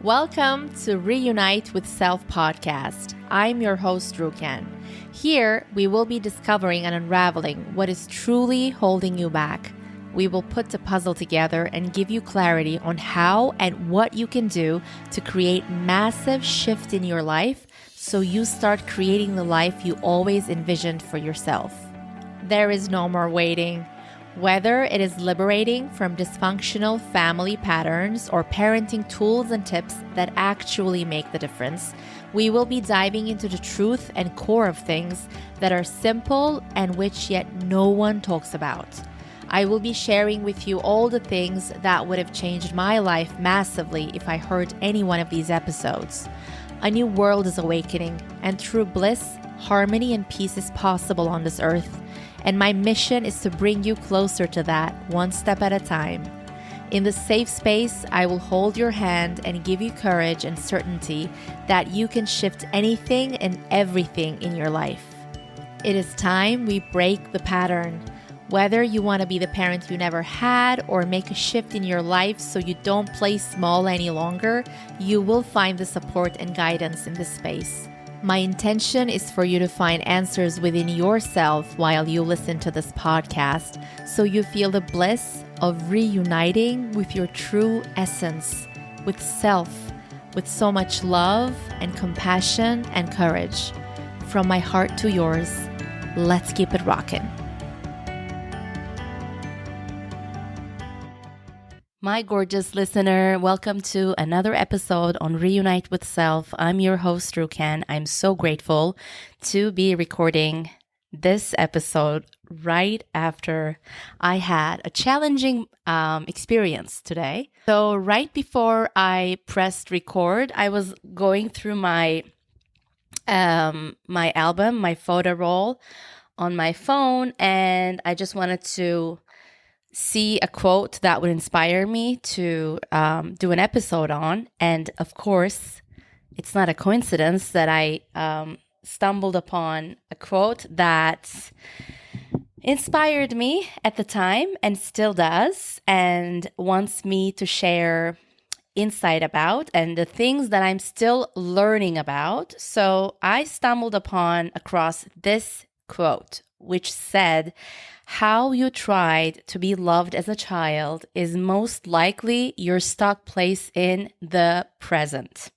Welcome to Reunite with Self podcast. I'm your host, Rukan. Here, we will be discovering and unraveling what is truly holding you back. We will put the puzzle together and give you clarity on how and what you can do to create massive shift in your life so you start creating the life you always envisioned for yourself. There is no more waiting. Whether it is liberating from dysfunctional family patterns or parenting tools and tips that actually make the difference, we will be diving into the truth and core of things that are simple and which yet no one talks about. I will be sharing with you all the things that would have changed my life massively if I heard any one of these episodes. A new world is awakening, and true bliss, harmony, and peace is possible on this earth. And my mission is to bring you closer to that, one step at a time. In this safe space, I will hold your hand and give you courage and certainty that you can shift anything and everything in your life. It is time we break the pattern. Whether you want to be the parent you never had or make a shift in your life so you don't play small any longer, you will find the support and guidance in this space. My intention is for you to find answers within yourself while you listen to this podcast, so you feel the bliss of reuniting with your true essence, with self, with so much love and compassion and courage. From my heart to yours, let's keep it rockin'. My gorgeous listener, welcome to another episode on Reunite with Self. I'm your host, Rukan. I'm so grateful to be recording this episode right after I had a challenging experience today. So right before I pressed record, I was going through my album, my photo roll on my phone, and I just wanted to see a quote that would inspire me to do an episode on. And of course, it's not a coincidence that I stumbled upon a quote that inspired me at the time and still does, and wants me to share insight about and the things that I'm still learning about. So I stumbled across this quote, which said, "How you tried to be loved as a child is most likely your stuck place in the present."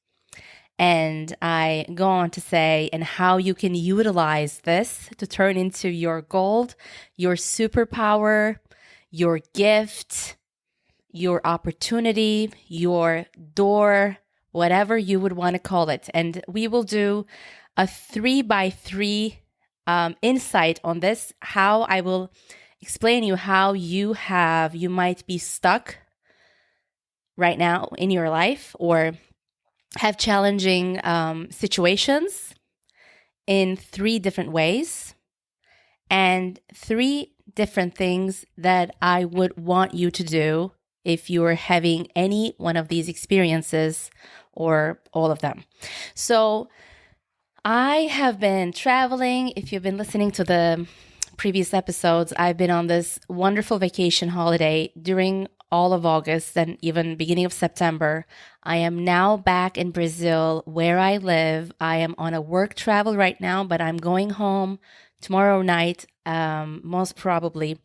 And I go on to say, and how you can utilize this to turn into your gold, your superpower, your gift, your opportunity, your door, whatever you would want to call it. And we will do a 3x3 insight on this, how I will explain you how you might be stuck right now in your life or have challenging situations in 3 different ways and 3 different things that I would want you to do if you're having any one of these experiences or all of them. So I have been traveling. If you've been listening to the previous episodes, I've been on this wonderful vacation holiday during all of August and even beginning of September. I am now back in Brazil where I live. I am on a work travel right now, but I'm going home tomorrow night, most probably.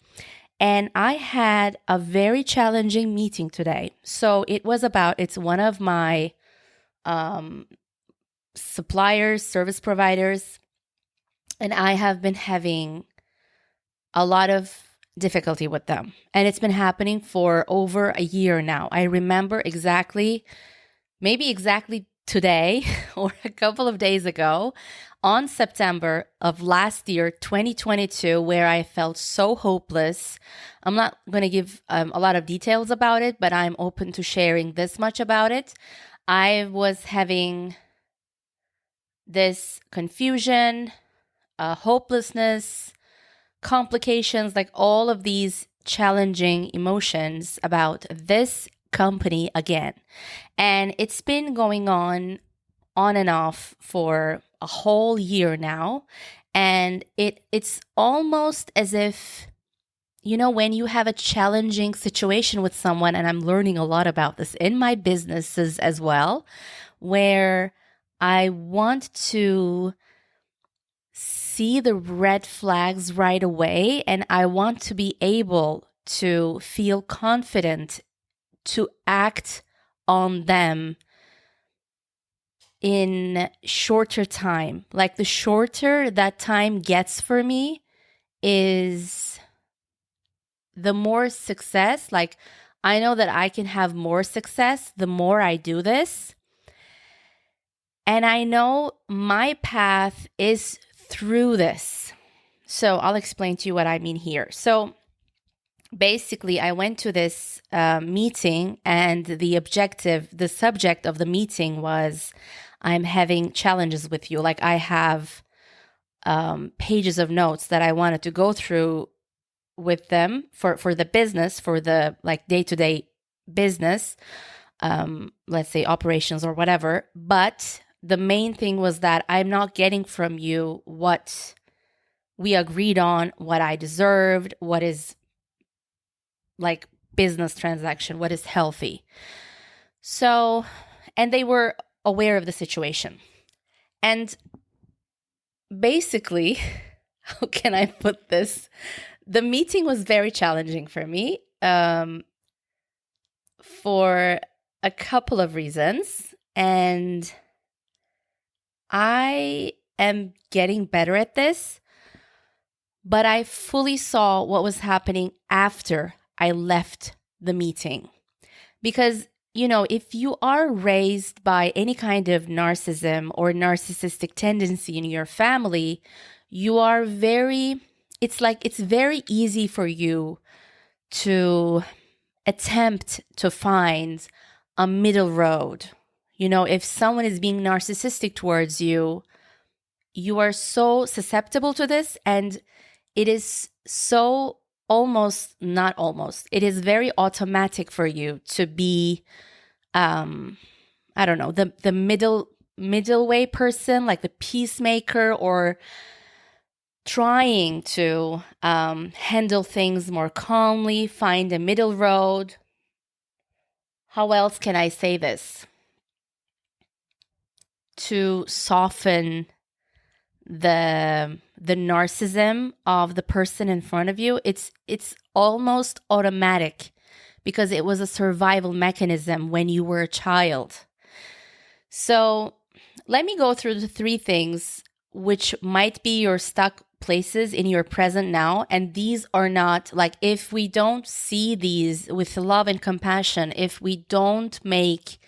And I had a very challenging meeting today. So it's one of my suppliers, service providers, and I have been having a lot of difficulty with them. And it's been happening for over a year now. I remember maybe exactly today or a couple of days ago on September of last year, 2022, where I felt so hopeless. I'm not going to give a lot of details about it, but I'm open to sharing this much about it. I was having this confusion, hopelessness, complications, like all of these challenging emotions about this company again. And it's been going on and off for a whole year now. And it's almost as if when you have a challenging situation with someone, and I'm learning a lot about this in my businesses as well, where I want to see the red flags right away, and I want to be able to feel confident to act on them in shorter time. Like the shorter that time gets for me is the more success. Like I know that I can have more success the more I do this. And I know my path is through this. So I'll explain to you what I mean here. So basically, I went to this meeting, and the subject of the meeting was, I'm having challenges with you. Like I have pages of notes that I wanted to go through with them for the business, for the like day-to-day business, let's say operations or whatever. But the main thing was that I'm not getting from you what we agreed on, what I deserved, what is like business transaction, what is healthy. So, and they were aware of the situation. And basically, how can I put this? The meeting was very challenging for me for a couple of reasons. And I am getting better at this, but I fully saw what was happening after I left the meeting. Because, if you are raised by any kind of narcissism or narcissistic tendency in your family, it's very easy for you to attempt to find a middle road. If someone is being narcissistic towards you, you are so susceptible to this, and it is so it is very automatic for you to be, I don't know, the middle way person, like the peacemaker, or trying to handle things more calmly, find a middle road. How else can I say this? To soften the narcissism of the person in front of you, it's almost automatic because it was a survival mechanism when you were a child. So let me go through the 3 things which might be your stuck places in your present now. And these are not like, if we don't see these with love and compassion, if we don't make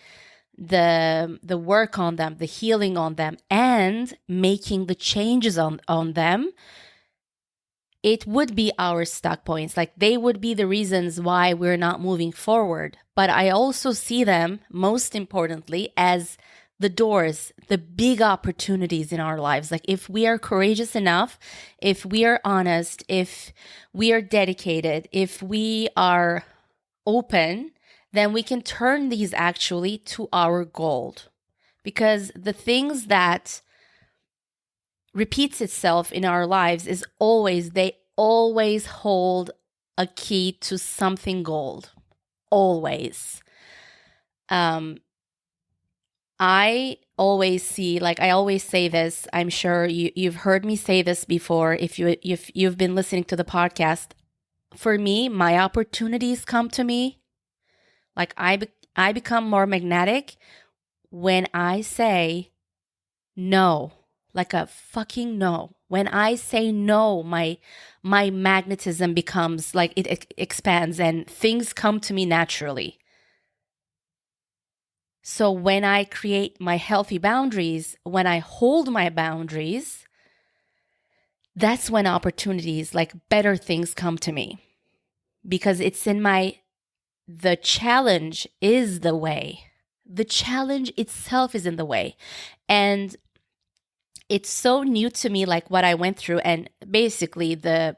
the work on them, the healing on them, and making the changes on them, it would be our stuck points. Like they would be the reasons why we're not moving forward. But I also see them, most importantly, as the doors, the big opportunities in our lives. Like if we are courageous enough, if we are honest, if we are dedicated, if we are open, then we can turn these actually to our gold. Because the things that repeats itself in our lives is they always hold a key to something gold. Always. I always see, like I always say this, I'm sure you've heard me say this before if you've been listening to the podcast. For me, my opportunities come to me. Like I become more magnetic when I say no, like a fucking no. When I say no, my magnetism becomes like it expands and things come to me naturally. So when I create my healthy boundaries, when I hold my boundaries, that's when opportunities, like better things, come to me. Because it's in the challenge is the way. The challenge itself is in the way. And it's so new to me, like what I went through. And basically the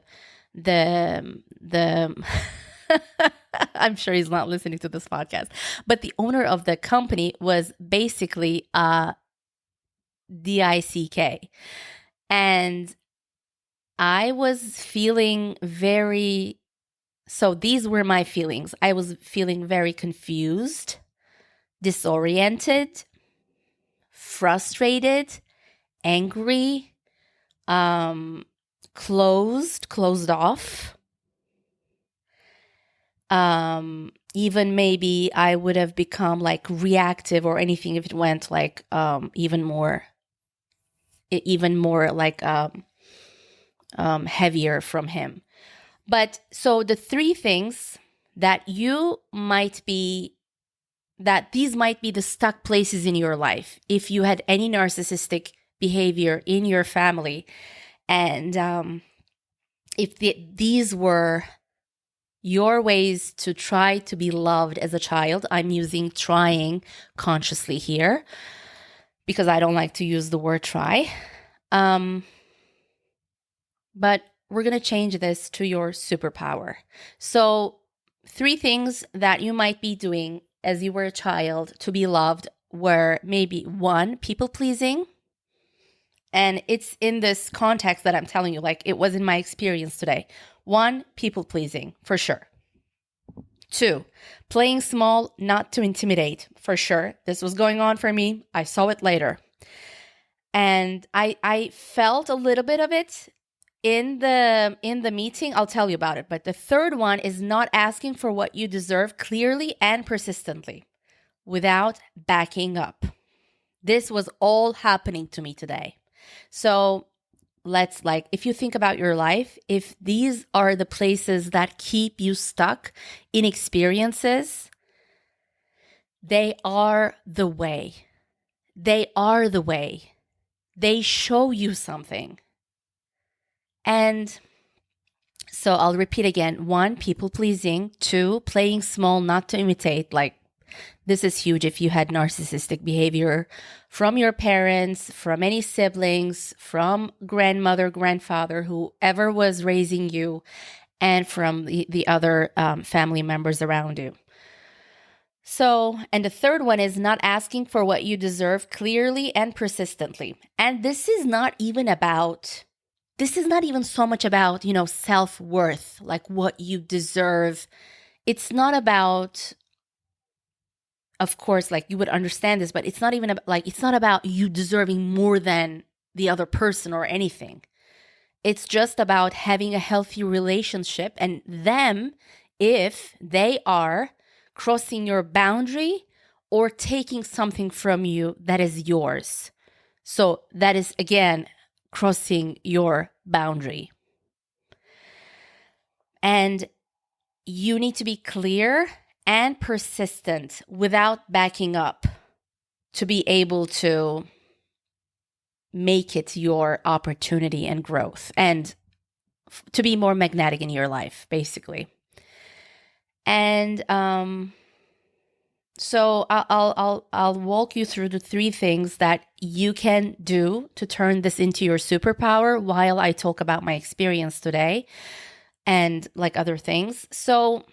I'm sure he's not listening to this podcast, but the owner of the company was basically DICK. And I was feeling very So these were my feelings. I was feeling very confused, disoriented, frustrated, angry, closed off. Even maybe I would have become like reactive or anything if it went like even more like heavier from him. But so the three things that these might be the stuck places in your life if you had any narcissistic behavior in your family, and if these were your ways to try to be loved as a child. I'm using trying consciously here because I don't like to use the word try. But we're going to change this to your superpower. So 3 things that you might be doing as you were a child to be loved were maybe 1, people pleasing. And it's in this context that I'm telling you, like it was in my experience today. 1, people pleasing, for sure. 2, playing small, not to intimidate, for sure. This was going on for me. I saw it later. And I felt a little bit of it in the meeting. I'll tell you about it. But the third one is not asking for what you deserve clearly and persistently without backing up. This was all happening to me today. So if you think about your life, if these are the places that keep you stuck in experiences, they are the way. They are the way. They show you something. And so I'll repeat again. 1, people pleasing. 2, playing small, not to imitate. Like, this is huge if you had narcissistic behavior from your parents, from any siblings, from grandmother, grandfather, whoever was raising you, and from the other family members around you. So, and the third one is not asking for what you deserve clearly and persistently. And this is not even so much about, self-worth, like what you deserve. It's not about, of course, like you would understand this, but it's not even it's not about you deserving more than the other person or anything. It's just about having a healthy relationship and them, if they are crossing your boundary or taking something from you that is yours. So that is, again, crossing your boundary. And you need to be clear and persistent without backing up to be able to make it your opportunity and growth and to be more magnetic in your life, basically. And so I'll walk you through the 3 things that you can do to turn this into your superpower while I talk about my experience today and like other things. So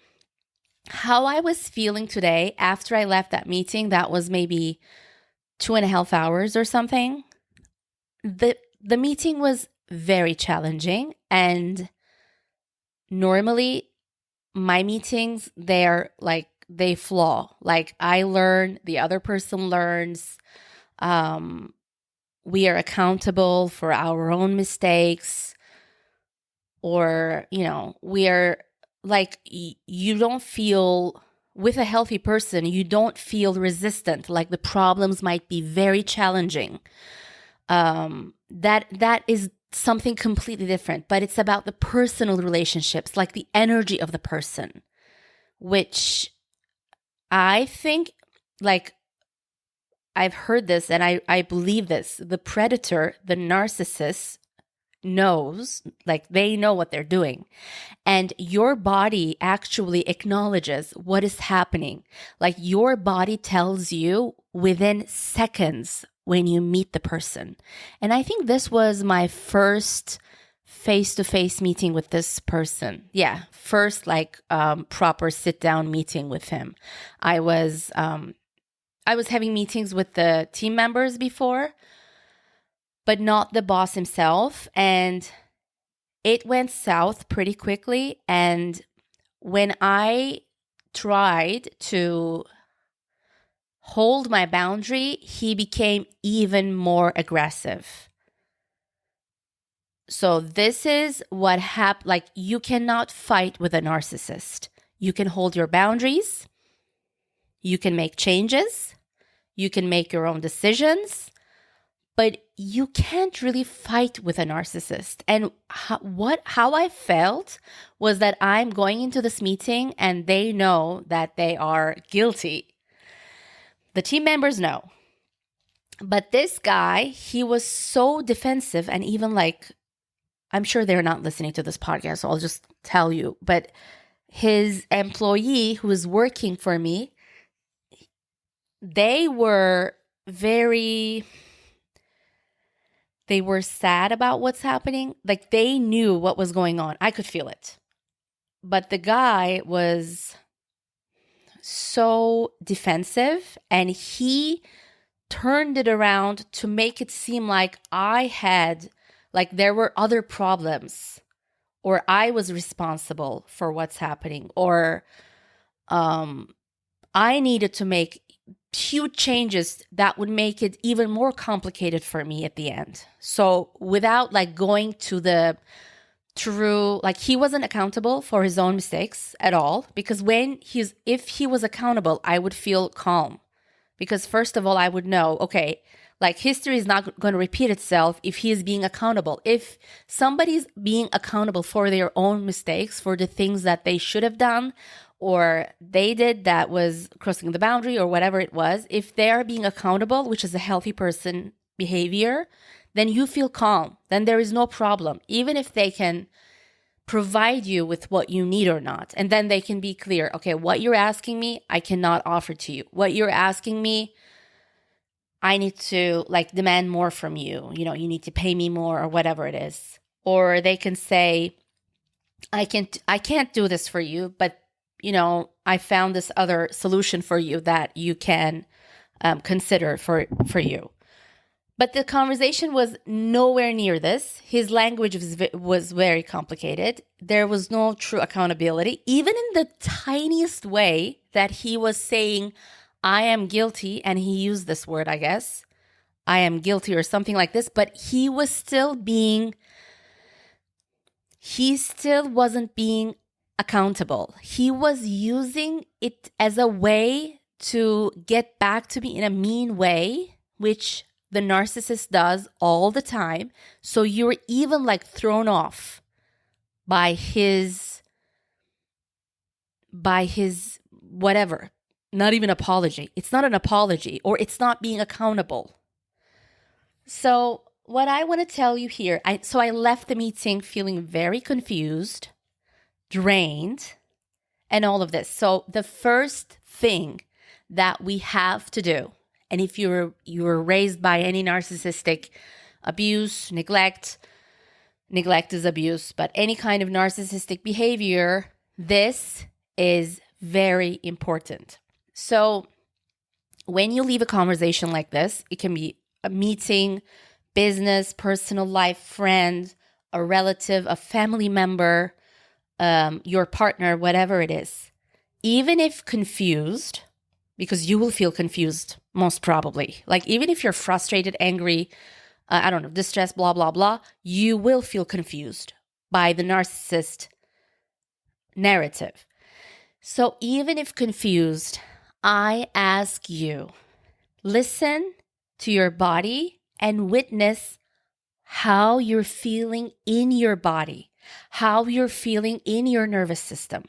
how I was feeling today after I left that meeting, that was maybe 2.5 hours or something. The meeting was very challenging, and normally my meetings, they flaw. Like I learn, the other person learns. We are accountable for our own mistakes, or, we are like, you don't feel, with a healthy person, you don't feel resistant. Like the problems might be very challenging. That is something completely different, but it's about the personal relationships, like the energy of the person, which I think, like, I've heard this and I believe this. The predator, the narcissist, knows, like they know what they're doing. And your body actually acknowledges what is happening. Like your body tells you within seconds when you meet the person. And I think this was my first face-to-face meeting with this person. Yeah, first proper sit-down meeting with him. I was having meetings with the team members before, but not the boss himself. And it went south pretty quickly. And when I tried to hold my boundary, he became even more aggressive. So this is what happened. Like, you cannot fight with a narcissist. You can hold your boundaries. You can make changes. You can make your own decisions. But you can't really fight with a narcissist. And how I felt was that I'm going into this meeting and they know that they are guilty. The team members know. But this guy, he was so defensive, and even like, I'm sure they're not listening to this podcast, so I'll just tell you. But his employee who is working for me, they were sad about what's happening. Like, they knew what was going on. I could feel it. But the guy was so defensive, and he turned it around to make it seem like there were other problems, or I was responsible for what's happening, or I needed to make huge changes that would make it even more complicated for me at the end. So without like going to the true, like, he wasn't accountable for his own mistakes at all, because if he was accountable, I would feel calm. Because first of all, I would know, okay, like, history is not going to repeat itself if he is being accountable. If somebody's being accountable for their own mistakes, for the things that they should have done, or they did that was crossing the boundary, or whatever it was, if they are being accountable, which is a healthy person behavior, then you feel calm. Then there is no problem, even if they can provide you with what you need or not. And then they can be clear, okay, what you're asking me, I cannot offer to you. What you're asking me, I need to like demand more from you. You know, you need to pay me more, or whatever it is. Or they can say, I can't do this for you, but I found this other solution for you that you can consider for you. But the conversation was nowhere near this. His language was very complicated. There was no true accountability, even in the tiniest way that he was saying, I am guilty. And he used this word, I guess, I am guilty or something like this. But he still wasn't being accountable. He was using it as a way to get back to me in a mean way, which the narcissist does all the time. So you're even like thrown off by his whatever, not even apology. It's not an apology, or it's not being accountable. So what I want to tell you here, I left the meeting feeling very confused, drained, and all of this. So the first thing that we have to do, and if you were raised by any narcissistic abuse, neglect is abuse, but any kind of narcissistic behavior, this is very important. So when you leave a conversation like this, it can be a meeting, business, personal life, friend, a relative, a family member, your partner, whatever it is. Even if confused, because you will feel confused most probably. Like, even if you're frustrated, angry, distressed, blah, blah, blah, you will feel confused by the narcissist narrative. So even if confused, I ask you, listen to your body and witness how you're feeling in your body, how you're feeling in your nervous system.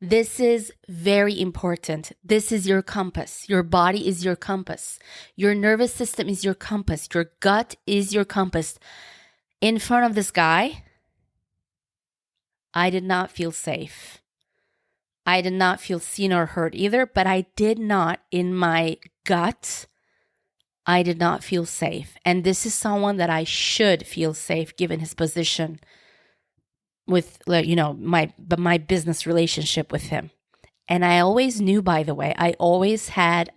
This is very important. This is your compass. Your body is your compass. Your nervous system is your compass. Your gut is your compass. In front of this guy, I did not feel safe. I did not feel seen or heard either, but I did not, in my gut, I did not feel safe. And this is someone that I should feel safe given his position with, my business relationship with him. And I always knew, by the way, I always had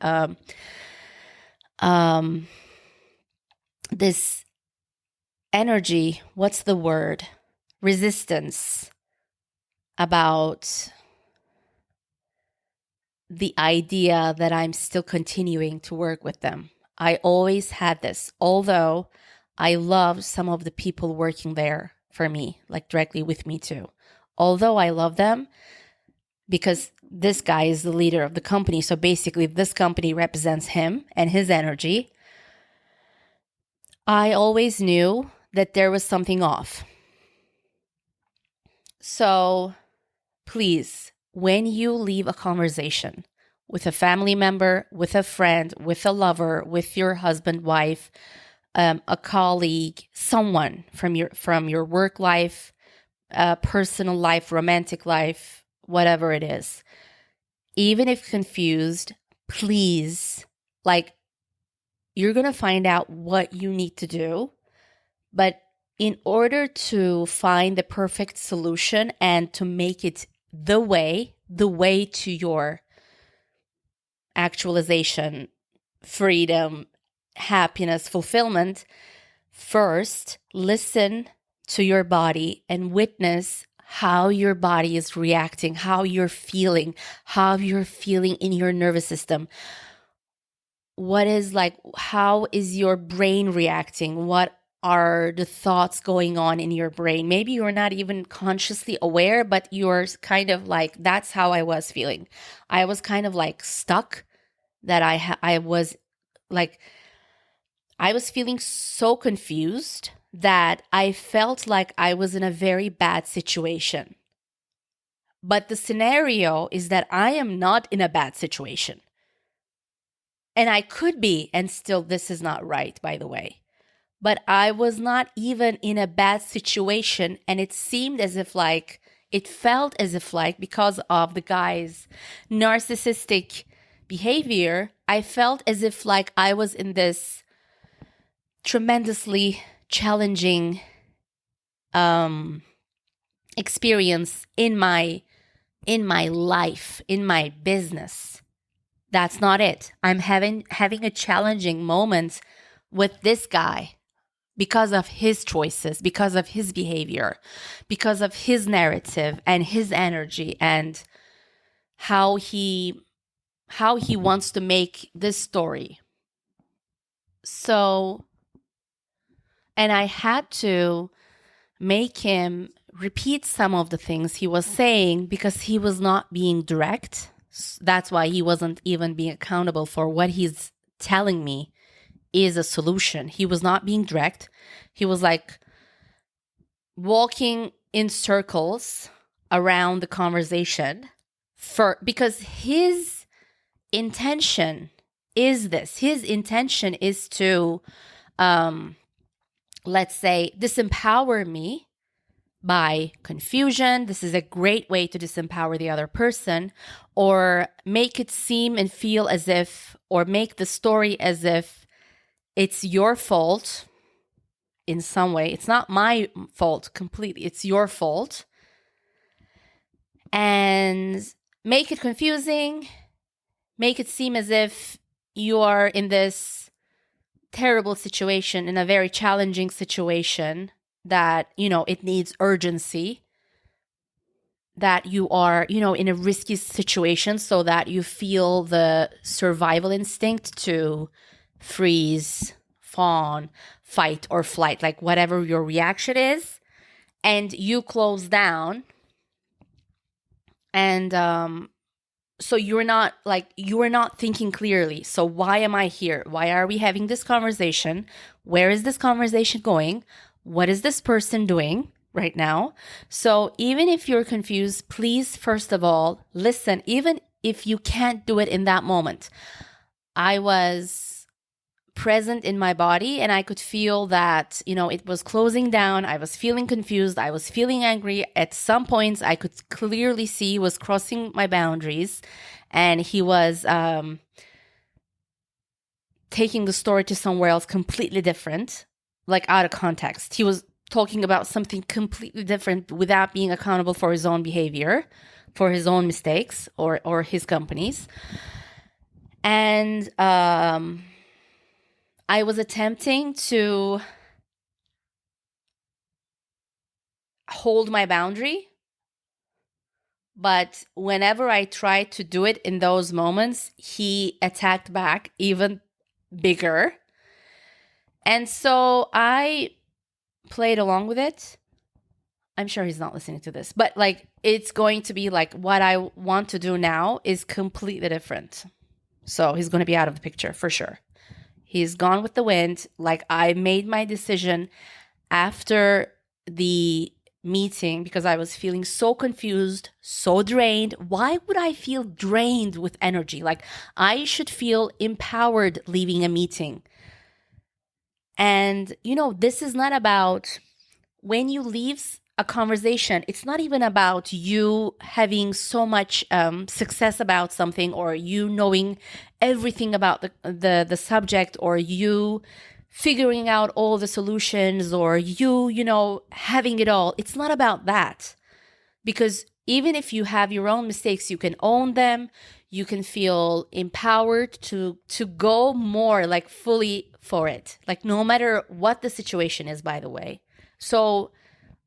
this energy, what's the word? Resistance about the idea that I'm still continuing to work with them. I always had this, although I love some of the people working there for me, like directly with me too. Although I love them, because this guy is the leader of the company. So basically, this company represents him and his energy. I always knew that there was something off. So please, when you leave a conversation with a family member, with a friend, with a lover, with your husband, wife, a colleague, someone from your work life, personal life, romantic life, whatever it is, even if confused, please, like, you're going to find out what you need to do. But in order to find the perfect solution and to make it the way to your actualization, freedom, happiness, fulfillment, first listen to your body and witness how your body is reacting, how you're feeling in your nervous system. How is your brain reacting? What are the thoughts going on in your brain? Maybe you're not even consciously aware, but you're kind of like, that's how I was feeling. I was kind of like stuck, that I was feeling so confused that I felt like I was in a very bad situation. But the scenario is that I am not in a bad situation. And I could be, and still this is not right, by the way. But I was not even in a bad situation, and it felt as if because of the guy's narcissistic behavior, I felt as if I was in this tremendously challenging experience in my life, in my business. That's not it. I'm having a challenging moment with this guy because of his choices, because of his behavior, because of his narrative and his energy, and how he wants to make this story. So, and I had to make him repeat some of the things he was saying because he was not being direct. That's why he wasn't even being accountable for what he's telling me is a solution. He was not being direct. He was walking in circles around the conversation because his intention is this. His intention is to, let's say, disempower me by confusion. This is a great way to disempower the other person, or make it seem and feel as if, or make the story as if it's your fault in some way. It's not my fault completely. It's your fault. And make it confusing, make it seem as if you are in this terrible situation, in a very challenging situation, that, it needs urgency, that you are, in a risky situation, so that you feel the survival instinct to freeze, fawn, fight, or flight, whatever your reaction is, and you close down. And so you are not thinking clearly. So why am I here? Why are we having this conversation? Where is this conversation going? What is this person doing right now? So even if you're confused, please, first of all, listen, even if you can't do it in that moment. I was present in my body, and I could feel that, it was closing down. I was feeling confused. I was feeling angry. At some points, I could clearly see he was crossing my boundaries, and he was taking the story to somewhere else completely different, out of context. He was talking about something completely different without being accountable for his own behavior, for his own mistakes, or his company's. And I was attempting to hold my boundary, But whenever I tried to do it in those moments, he attacked back even bigger. And so I played along with it. I'm sure he's not listening to this, but like, it's going to be like, what I want to do now is completely different. So he's going to be out of the picture for sure. He's gone with the wind. Like, I made my decision after the meeting because I was feeling so confused, so drained. Why would I feel drained with energy? Like, I should feel empowered leaving a meeting. And, this is not about when you leave a conversation, it's not even about you having so much success about something, or you knowing everything about the subject, or you figuring out all the solutions, or you having it all. It's not about that. Because even if you have your own mistakes, you can own them. You can feel empowered to go more like fully for it. Like, no matter what the situation is, by the way. So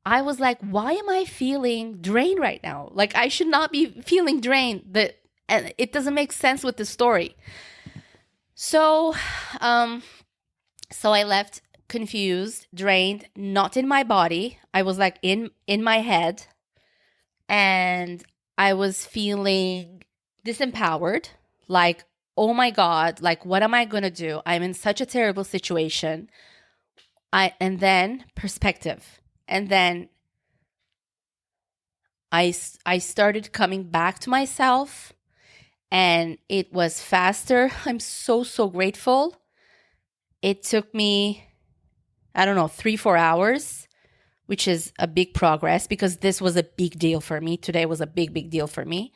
I was like, why am I feeling drained right now? Like, I should not be feeling drained. And it doesn't make sense with the story. So I left confused, drained, not in my body. I was like in my head. And I was feeling disempowered. Like, oh my God, like, what am I going to do? I'm in such a terrible situation. And then perspective. And then I started coming back to myself, and it was faster. I'm so grateful. It took me, 3-4 hours, which is a big progress because this was a big deal for me. Today was a big deal for me.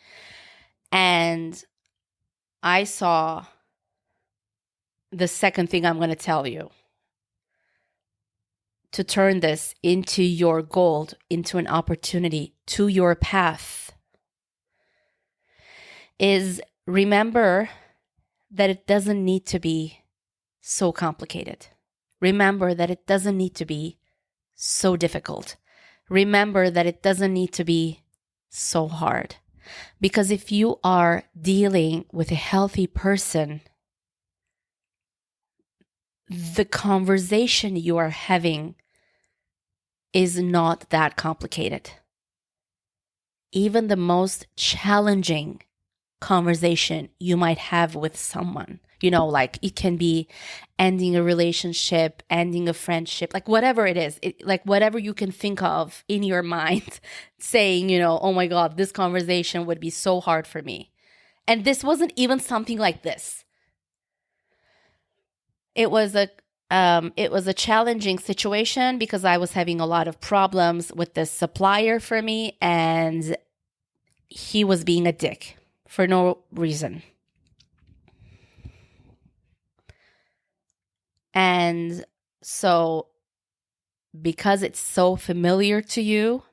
And I saw the second thing I'm going to tell you. To turn this into your gold, into an opportunity, to your path, is remember that it doesn't need to be so complicated. Remember that it doesn't need to be so difficult. Remember that it doesn't need to be so hard. Because if you are dealing with a healthy person, the conversation you are having is not that complicated. Even the most challenging conversation you might have with someone, like, it can be ending a relationship, ending a friendship, like whatever it is, like whatever you can think of in your mind, saying, oh my God, this conversation would be so hard for me. And this wasn't even something like this. It was a challenging situation because I was having a lot of problems with this supplier for me, and he was being a dick for no reason. And so, because it's so familiar to you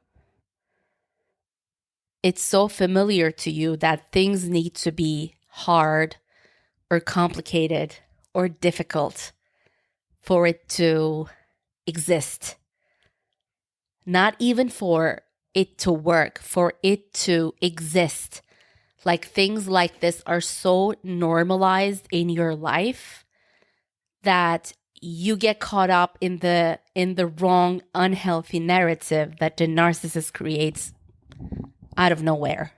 that things need to be hard or complicated or difficult for it to exist. Not even for it to work, for it to exist. Like, things like this are so normalized in your life that you get caught up in the wrong, unhealthy narrative that the narcissist creates out of nowhere.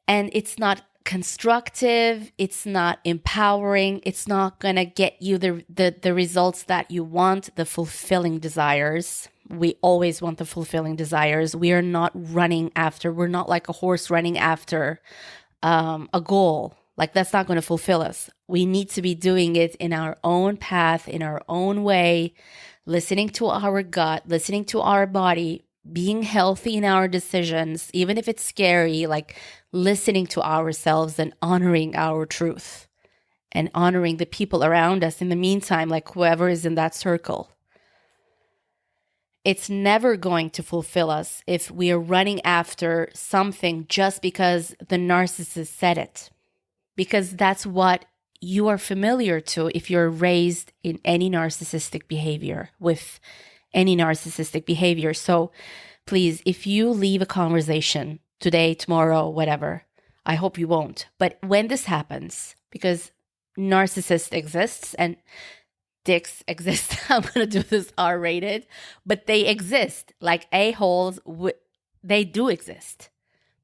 And it's not constructive, it's not empowering, it's not going to get you the results that you want, the fulfilling desires. We always want the fulfilling desires. We are not running after, we're not like a horse running after a goal. Like, that's not going to fulfill us. We need to be doing it in our own path, in our own way, listening to our gut, listening to our body, being healthy in our decisions, even if it's scary, like listening to ourselves and honoring our truth and honoring the people around us in the meantime, like whoever is in that circle. It's never going to fulfill us if we are running after something just because the narcissist said it. Because that's what you are familiar to if you're raised in any narcissistic behavior, with any narcissistic behavior. So please, if you leave a conversation today, tomorrow, whatever, I hope you won't. But when this happens, because narcissists exists and dicks exist, I'm going to do this R-rated, but they exist. Like a-holes, they do exist.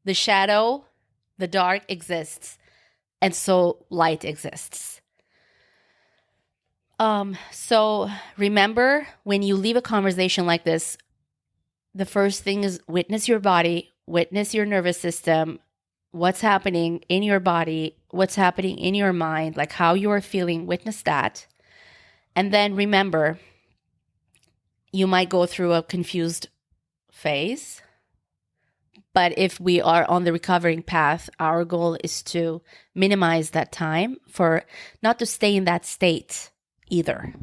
The shadow, the dark exists. And so light exists. So remember, when you leave a conversation like this, the first thing is witness your body, witness your nervous system, what's happening in your body, what's happening in your mind, like how you are feeling, witness that. And then remember, you might go through a confused phase. But if we are on the recovering path, our goal is to minimize that time for not to stay in that state either.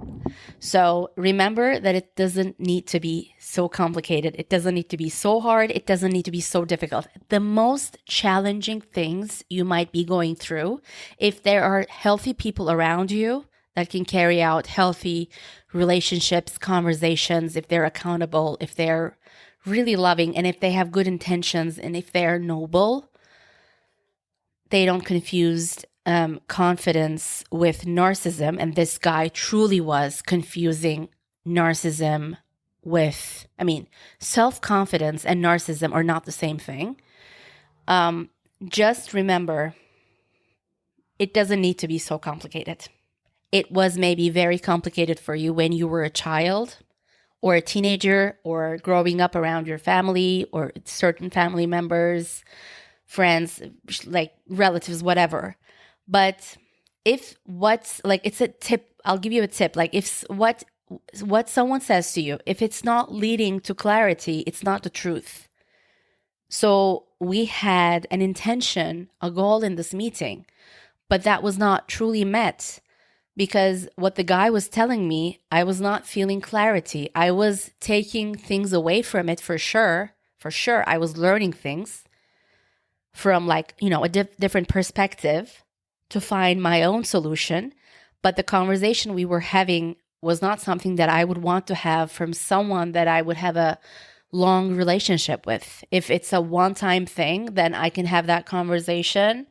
So remember that it doesn't need to be so complicated. It doesn't need to be so hard. It doesn't need to be so difficult. The most challenging things you might be going through, if there are healthy people around you that can carry out healthy relationships, conversations, if they're accountable, if they're really loving, and if they have good intentions, and if they're noble, they don't confuse confidence with narcissism. And this guy truly was confusing narcissism with, self-confidence and narcissism are not the same thing. Just remember, it doesn't need to be so complicated. It was maybe very complicated for you when you were a child or a teenager or growing up around your family or certain family members, friends, like relatives, whatever. But it's a tip, I'll give you a tip. Like if what someone says to you, if it's not leading to clarity, it's not the truth. So we had an intention, a goal in this meeting, but that was not truly met. Because what the guy was telling me, I was not feeling clarity. I was taking things away from it for sure. For sure, I was learning things from a different perspective to find my own solution. But the conversation we were having was not something that I would want to have from someone that I would have a long relationship with. If it's a one-time thing, then I can have that conversation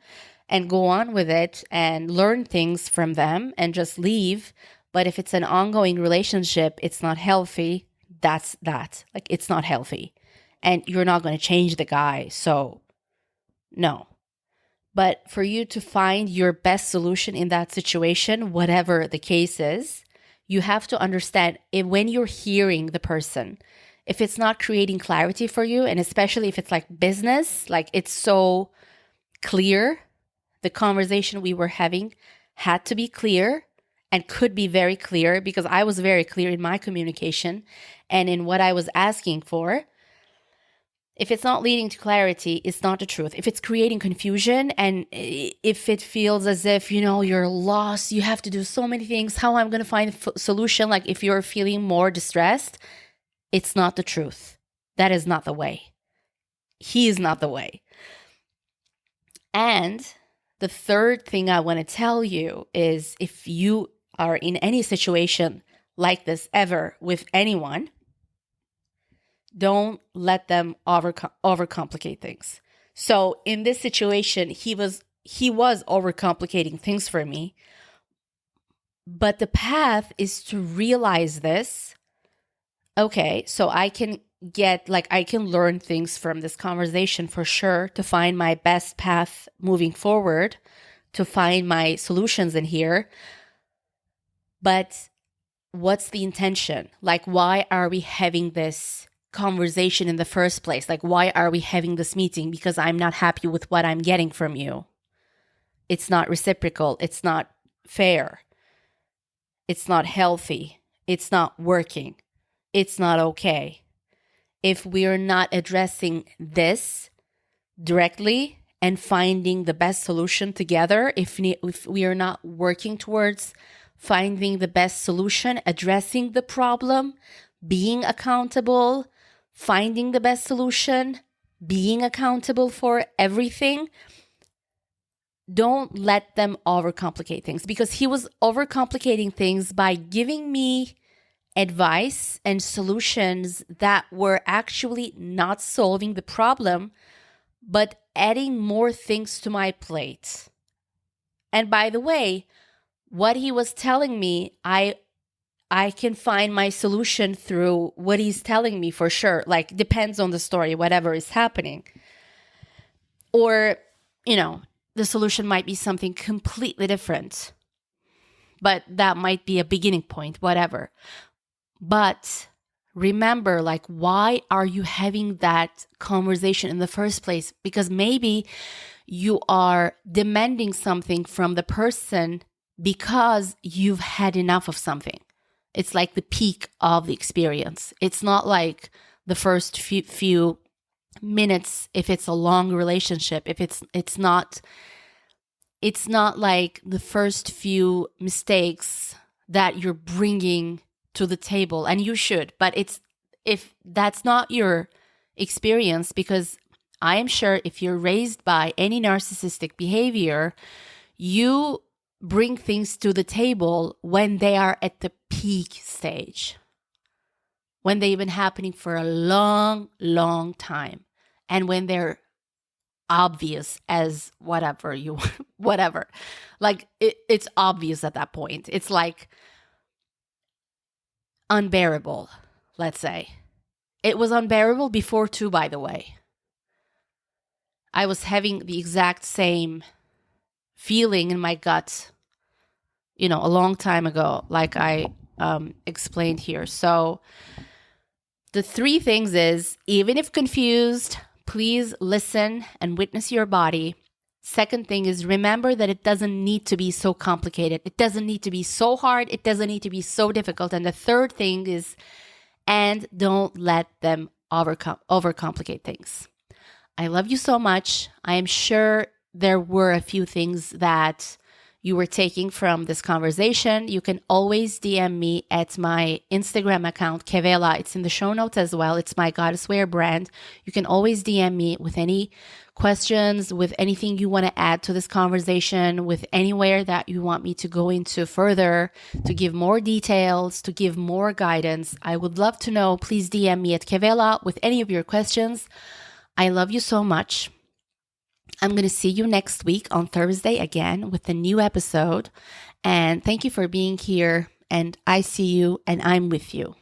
and go on with it and learn things from them and just leave. But if it's an ongoing relationship, it's not healthy. That's that. Like, it's not healthy. And you're not going to change the guy. So, no. But for you to find your best solution in that situation, whatever the case is, you have to understand when you're hearing the person, if it's not creating clarity for you, and especially if it's like business, like it's so clear. The conversation we were having had to be clear and could be very clear because I was very clear in my communication and in what I was asking for. If it's not leading to clarity, it's not the truth. If it's creating confusion and if it feels as if, you're lost, you have to do so many things, how I'm going to find a solution, like if you're feeling more distressed, it's not the truth. That is not the way. He is not the way. And the third thing I want to tell you is if you are in any situation like this ever with anyone, don't let them overcomplicate things. So in this situation, he was overcomplicating things for me. But the path is to realize this. Okay, so I can learn things from this conversation for sure to find my best path moving forward, to find my solutions in here. But what's the intention? Like, why are we having this conversation in the first place? Like, why are we having this meeting? Because I'm not happy with what I'm getting from you. It's not reciprocal. It's not fair. It's not healthy. It's not working. It's not okay. If we are not addressing this directly and finding the best solution together, if we are not working towards finding the best solution, addressing the problem, being accountable, finding the best solution, being accountable for everything, don't let them overcomplicate things, because he was overcomplicating things by giving me advice and solutions that were actually not solving the problem, but adding more things to my plate. And by the way, what he was telling me, I can find my solution through what he's telling me for sure. Like, depends on the story, whatever is happening. Or, the solution might be something completely different. But that might be a beginning point, whatever. But remember, like, why are you having that conversation in the first place? Because maybe you are demanding something from the person because you've had enough of something. It's like the peak of the experience. It's not like the first few minutes if it's a long relationship. If it's not like the first few mistakes that you're bringing to the table, and you should. But if that's not your experience, because I am sure if you're raised by any narcissistic behavior, you bring things to the table when they are at the peak stage, when they've been happening for a long, long time, and when they're obvious as whatever. Like, it's obvious at that point. It's like unbearable, let's say. It was unbearable before too, by the way. I was having the exact same feeling in my gut, a long time ago, like I explained here. So the 3 things is, even if confused, please listen and witness your body. Second thing is, remember that it doesn't need to be so complicated. It doesn't need to be so hard. It doesn't need to be so difficult. And the third thing is, and don't let them overcomplicate things. I love you so much. I am sure there were a few things that you were taking from this conversation. You can always DM me at my Instagram account, Kevela. It's in the show notes as well. It's my Goddess Wear brand. You can always DM me with any questions, with anything you want to add to this conversation, with anywhere that you want me to go into further, to give more details, to give more guidance. I would love to know. Please DM me at Kevela with any of your questions. I love you so much. I'm going to see you next week on Thursday again with a new episode. And thank you for being here. And I see you and I'm with you.